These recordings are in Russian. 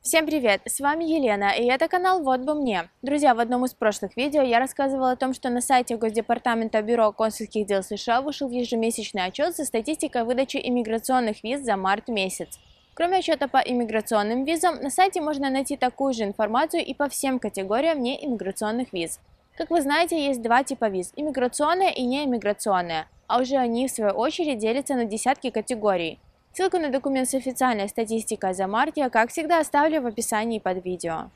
Всем привет, с вами Елена, и это канал «Вот бы мне». Друзья, в одном из прошлых видео я рассказывала о том, что на сайте Госдепартамента Бюро консульских дел США вышел ежемесячный отчет со статистикой выдачи иммиграционных виз за март месяц. Кроме отчета по иммиграционным визам, на сайте можно найти такую же информацию и по всем категориям неиммиграционных виз. Как вы знаете, есть два типа виз – иммиграционные и неиммиграционные, а уже они в свою очередь делятся на десятки категорий. Ссылку на документ с официальной статистикой за март я, как всегда, оставлю в описании под видео.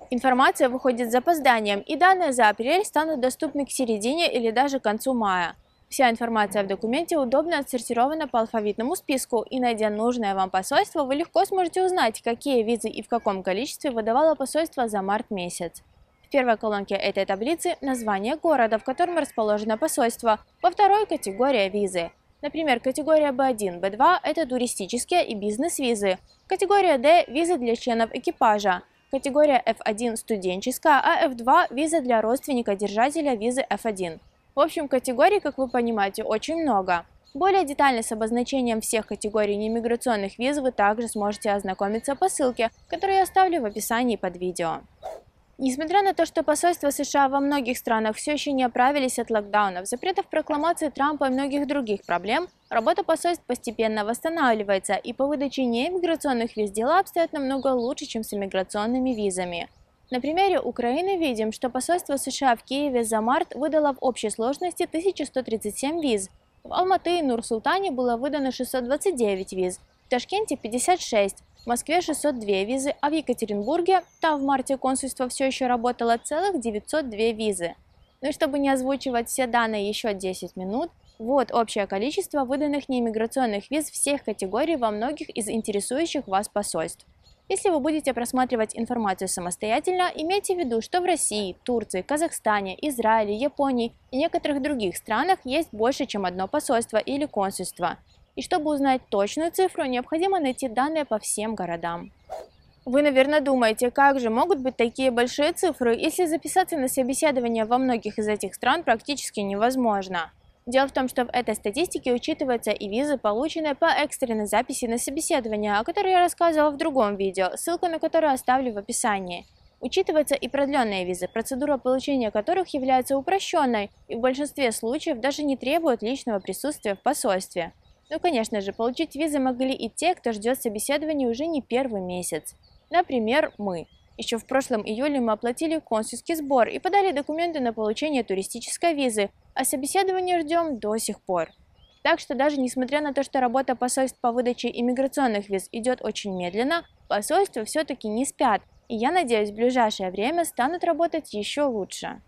Информация выходит с запозданием, и данные за апрель станут доступны к середине или даже концу мая. Вся информация в документе удобно отсортирована по алфавитному списку, и найдя нужное вам посольство, вы легко сможете узнать, какие визы и в каком количестве выдавало посольство за март месяц. В первой колонке этой таблицы название города, в котором расположено посольство, во второй – категория визы. Например, категория B1, B2 – это туристические и бизнес-визы. Категория D – визы для членов экипажа. Категория F1 – студенческая, а F2 – виза для родственника держателя визы F1. В общем, категорий, как вы понимаете, очень много. Более детально с обозначением всех категорий неиммиграционных виз вы также сможете ознакомиться по ссылке, которую я оставлю в описании под видео. Несмотря на то, что посольства США во многих странах все еще не оправились от локдаунов, запретов, прокламации Трампа и многих других проблем, работа посольств постепенно восстанавливается, и по выдаче неиммиграционных виз дела обстоят намного лучше, чем с иммиграционными визами. На примере Украины видим, что посольство США в Киеве за март выдало в общей сложности 1137 виз, в Алматы и Нур-Султане было выдано 629 виз, в Ташкенте – 56, в Москве 602 визы, а в Екатеринбурге, там в марте консульство все еще работало, целых 902 визы. Ну и чтобы не озвучивать все данные еще 10 минут, вот общее количество выданных неиммиграционных виз всех категорий во многих из интересующих вас посольств. Если вы будете просматривать информацию самостоятельно, имейте в виду, что в России, Турции, Казахстане, Израиле, Японии и некоторых других странах есть больше, чем одно посольство или консульство. И чтобы узнать точную цифру, необходимо найти данные по всем городам. Вы, наверное, думаете, как же могут быть такие большие цифры, если записаться на собеседование во многих из этих стран практически невозможно. Дело в том, что в этой статистике учитываются и визы, полученные по экстренной записи на собеседование, о которой я рассказывала в другом видео, ссылку на которое оставлю в описании. Учитываются и продленные визы, процедура получения которых является упрощенной и в большинстве случаев даже не требует личного присутствия в посольстве. Ну, конечно же, получить визы могли и те, кто ждет собеседования уже не первый месяц. Например, мы. Еще в прошлом июле мы оплатили консульский сбор и подали документы на получение туристической визы, а собеседование ждем до сих пор. Так что даже несмотря на то, что работа посольств по выдаче иммиграционных виз идет очень медленно, посольства все-таки не спят, и я надеюсь, в ближайшее время станут работать еще лучше.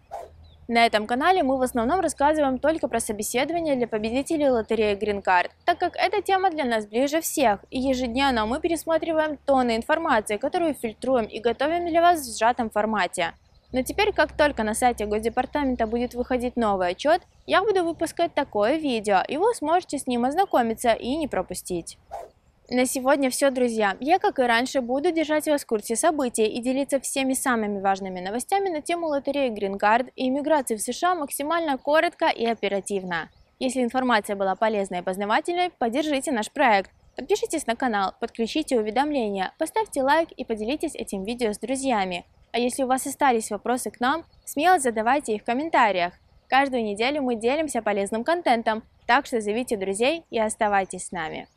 На этом канале мы в основном рассказываем только про собеседования для победителей лотереи Green Card, так как эта тема для нас ближе всех, и ежедневно мы пересматриваем тонны информации, которую фильтруем и готовим для вас в сжатом формате. Но теперь, как только на сайте Госдепартамента будет выходить новый отчет, я буду выпускать такое видео, и вы сможете с ним ознакомиться и не пропустить. На сегодня все, друзья. Я, как и раньше, буду держать вас в курсе событий и делиться всеми самыми важными новостями на тему лотереи Green Card и иммиграции в США максимально коротко и оперативно. Если информация была полезной и познавательной, поддержите наш проект. Подпишитесь на канал, подключите уведомления, поставьте лайк и поделитесь этим видео с друзьями. А если у вас остались вопросы к нам, смело задавайте их в комментариях. Каждую неделю мы делимся полезным контентом, так что зовите друзей и оставайтесь с нами.